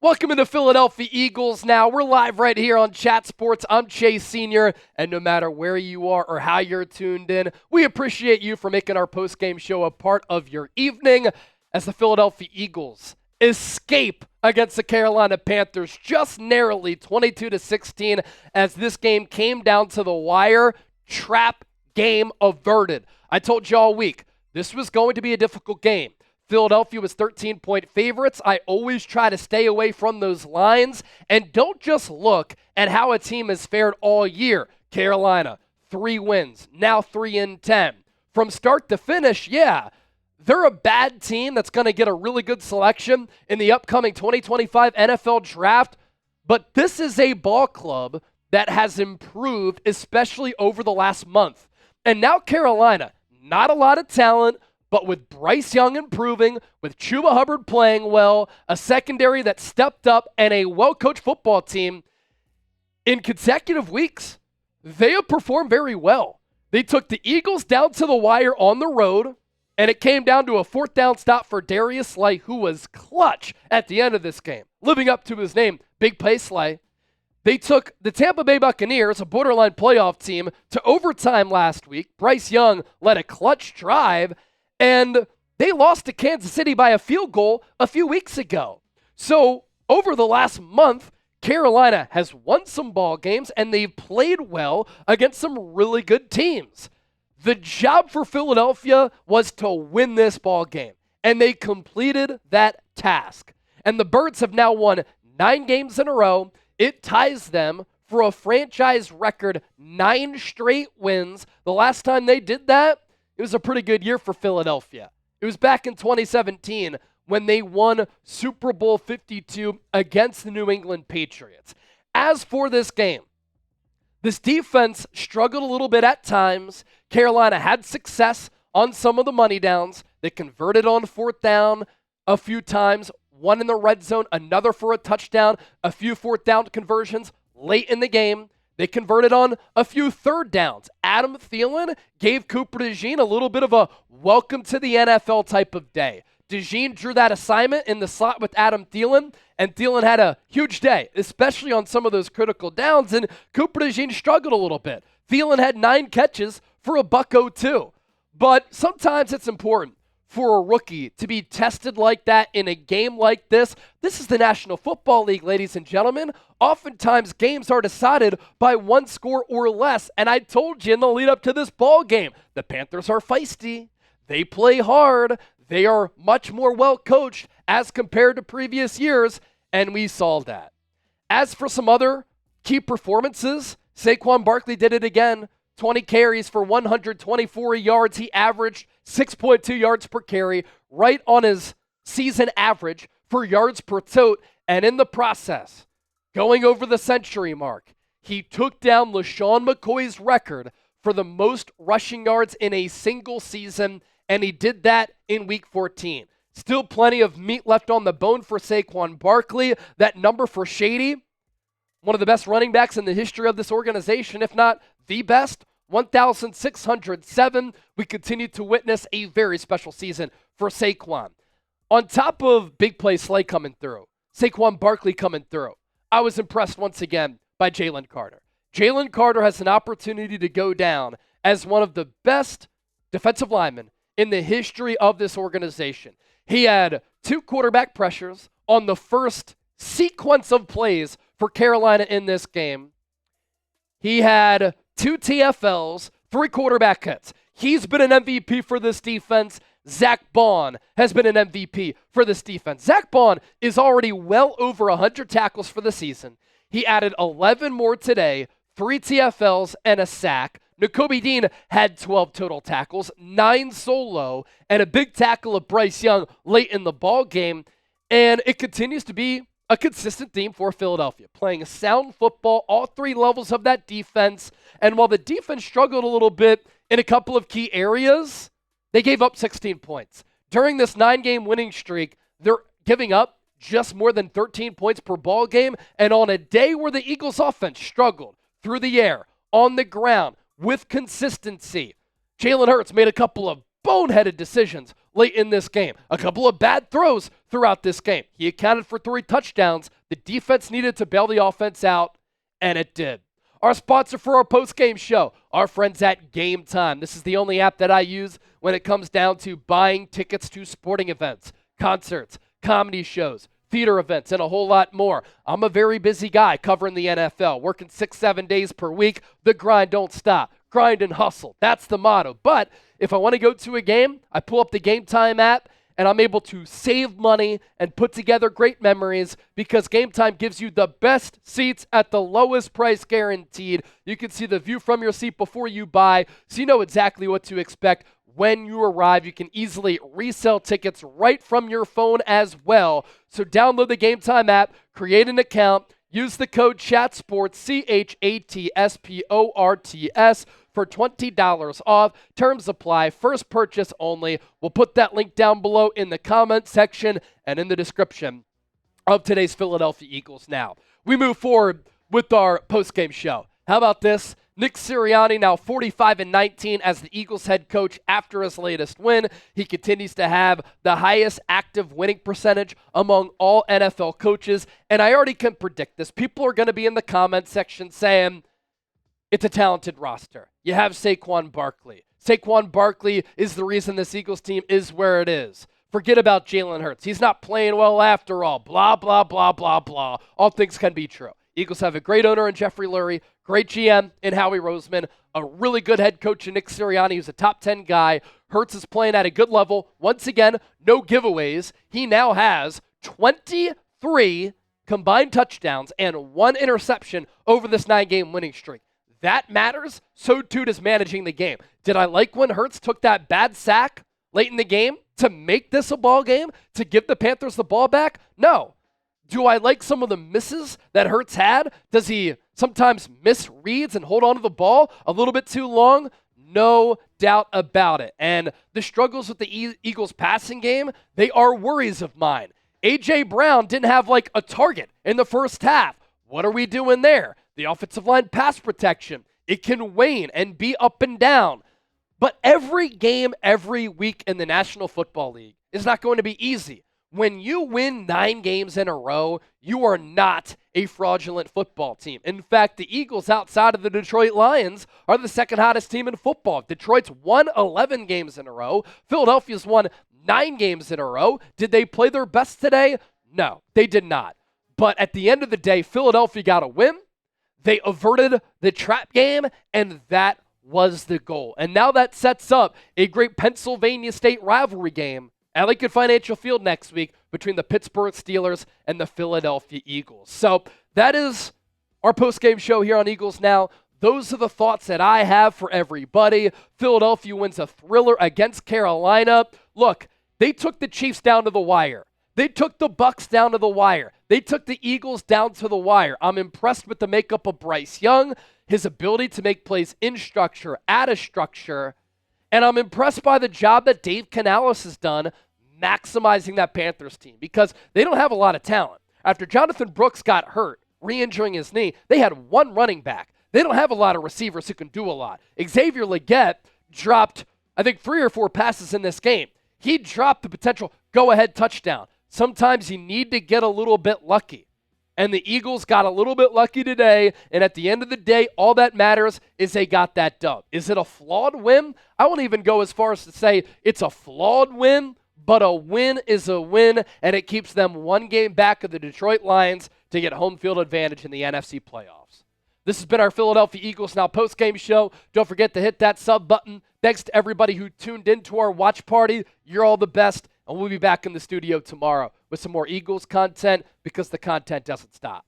Welcome into Philadelphia Eagles Now. We're live right here on Chat Sports. I'm Chase Sr., and no matter where you are or how you're tuned in, we appreciate you for making our postgame show a part of your evening as the Philadelphia Eagles escape against the Carolina Panthers just narrowly 22-16 as this game came down to the wire. Trap game averted. I told you all week, this was going to be a difficult game. Philadelphia was 13-point favorites. I always try to stay away from those lines. And don't just look at how a team has fared all year. Carolina, 3 wins, now 3-10. From start to finish, yeah, they're a bad team that's going to get a really good selection in the upcoming 2025 NFL Draft. But this is a ball club that has improved, especially over the last month. And now Carolina, not a lot of talent, but with Bryce Young improving, with Chuba Hubbard playing well, a secondary that stepped up, and a well-coached football team, in consecutive weeks, they have performed very well. They took the Eagles down to the wire on the road, and it came down to a 4th down stop for Darius Slay, who was clutch at the end of this game, living up to his name, Big Play Slay. They took the Tampa Bay Buccaneers, a borderline playoff team, to overtime last week. Bryce Young led a clutch drive, and they lost to Kansas City by a field goal a few weeks ago. So over the last month, Carolina has won some ball games, and they've played well against some really good teams. The job for Philadelphia was to win this ball game, and they completed that task. And the Birds have now won 9 games in a row. It ties them for a franchise record 9 straight wins. The last time they did that, it was a pretty good year for Philadelphia. It was back in 2017 when they won Super Bowl 52 against the New England Patriots. As for this game, this defense struggled a little bit at times. Carolina had success on some of the money downs. They converted on 4th down a few times, one in the red zone, another for a touchdown, a few 4th down conversions late in the game. They converted on a few 3rd downs. Adam Thielen gave Cooper DeJean a little bit of a welcome to the NFL type of day. DeJean drew that assignment in the slot with Adam Thielen, and Thielen had a huge day, especially on some of those critical downs, and Cooper DeJean struggled a little bit. Thielen had 9 catches for a $102. But sometimes it's important for a rookie to be tested like that in a game like this. This is the National Football League, ladies and gentlemen. Oftentimes, games are decided by 1 score or less, and I told you in the lead up to this ball game, the Panthers are feisty. They play hard. They are much more well-coached as compared to previous years, and we saw that. As for some other key performances, Saquon Barkley did it again. 20 carries for 124 yards. He averaged 6.2 yards per carry, right on his season average for yards per tote. And in the process, going over the century mark, he took down LaShawn McCoy's record for the most rushing yards in a single season, and he did that in Week 14. Still plenty of meat left on the bone for Saquon Barkley. That number for Shady, one of the best running backs in the history of this organization, if not the best, 1,607. We continue to witness a very special season for Saquon. On top of Big Play Slay coming through, Saquon Barkley coming through, I was impressed once again by Jalen Carter. Jalen Carter has an opportunity to go down as one of the best defensive linemen in the history of this organization. He had 2 quarterback pressures on the first sequence of plays for Carolina in this game. He had 2 TFLs, 3 quarterback hits. He's been an MVP for this defense. Zach Bond has been an MVP for this defense. Zach Bond is already well over 100 tackles for the season. He added 11 more today, 3 TFLs and a sack. Nakobe Dean had 12 total tackles, 9 solo, and a big tackle of Bryce Young late in the ball game. And it continues to be a consistent theme for Philadelphia, playing sound football, all 3 levels of that defense. And while the defense struggled a little bit in a couple of key areas, they gave up 16 points. During this 9-game winning streak, they're giving up just more than 13 points per ball game. And on a day where the Eagles offense struggled through the air, on the ground, with consistency, Jalen Hurts made a couple of boneheaded decisions late in this game. A couple of bad throws throughout this game. He accounted for 3 touchdowns. The defense needed to bail the offense out, and it did. Our sponsor for our post-game show, our friends at Game Time. This is the only app that I use when it comes down to buying tickets to sporting events, concerts, comedy shows, theater events, and a whole lot more. I'm a very busy guy covering the NFL, working 6-7 days per week. The grind don't stop. Grind and hustle. That's the motto. But if I want to go to a game, I pull up the Game Time app, and I'm able to save money and put together great memories because Game Time gives you the best seats at the lowest price guaranteed. You can see the view from your seat before you buy, so you know exactly what to expect when you arrive. You can easily resell tickets right from your phone as well. So download the Game Time app, create an account, use the code CHATSPORTS, CHATSPORTS, for $20 off. Terms apply. First purchase only. We'll put that link down below in the comment section and in the description of today's Philadelphia Eagles. Now, we move forward with our post-game show. How about this? Nick Sirianni now 45-19 as the Eagles head coach after his latest win. He continues to have the highest active winning percentage among all NFL coaches, and I already can predict this. People are going to be in the comment section saying, it's a talented roster. You have Saquon Barkley. Saquon Barkley is the reason this Eagles team is where it is. Forget about Jalen Hurts. He's not playing well after all. Blah, blah, blah, blah, blah. All things can be true. Eagles have a great owner in Jeffrey Lurie, great GM in Howie Roseman, a really good head coach in Nick Sirianni, who's a top 10 guy. Hurts is playing at a good level. Once again, no giveaways. He now has 23 combined touchdowns and 1 interception over this 9-game winning streak. That matters. So too does managing the game. Did I like when Hurts took that bad sack late in the game to make this a ball game, to give the Panthers the ball back? No. Do I like some of the misses that Hurts had? Does he sometimes miss reads and hold on to the ball a little bit too long? No doubt about it. And the struggles with the Eagles passing game, they are worries of mine. A.J. Brown didn't have like a target in the first half. What are we doing there? The offensive line pass protection, it can wane and be up and down. But every game, every week in the National Football League is not going to be easy. When you win 9 games in a row, you are not a fraudulent football team. In fact, the Eagles outside of the Detroit Lions are the second hottest team in football. Detroit's won 11 games in a row. Philadelphia's won 9 games in a row. Did they play their best today? No, they did not. But at the end of the day, Philadelphia got a win. They averted the trap game, and that was the goal. And now that sets up a great Pennsylvania State rivalry game at Lincoln Financial Field next week between the Pittsburgh Steelers and the Philadelphia Eagles. So that is our post-game show here on Eagles Now. Those are the thoughts that I have for everybody. Philadelphia wins a thriller against Carolina. Look, they took the Chiefs down to the wire. They took the Bucs down to the wire. They took the Eagles down to the wire. I'm impressed with the makeup of Bryce Young, his ability to make plays in structure, out of structure, and I'm impressed by the job that Dave Canales has done maximizing that Panthers team because they don't have a lot of talent. After Jonathan Brooks got hurt, re-injuring his knee, they had 1 running back. They don't have a lot of receivers who can do a lot. Xavier Legette dropped, I think, 3 or 4 passes in this game. He dropped the potential go-ahead touchdown. Sometimes you need to get a little bit lucky. And the Eagles got a little bit lucky today, and at the end of the day, all that matters is they got that dub. Is it a flawed win? I won't even go as far as to say it's a flawed win, but a win is a win, and it keeps them 1 game back of the Detroit Lions to get home field advantage in the NFC playoffs. This has been our Philadelphia Eagles Now post-game show. Don't forget to hit that sub button. Thanks to everybody who tuned into our watch party. You're all the best. And we'll be back in the studio tomorrow with some more Eagles content because the content doesn't stop.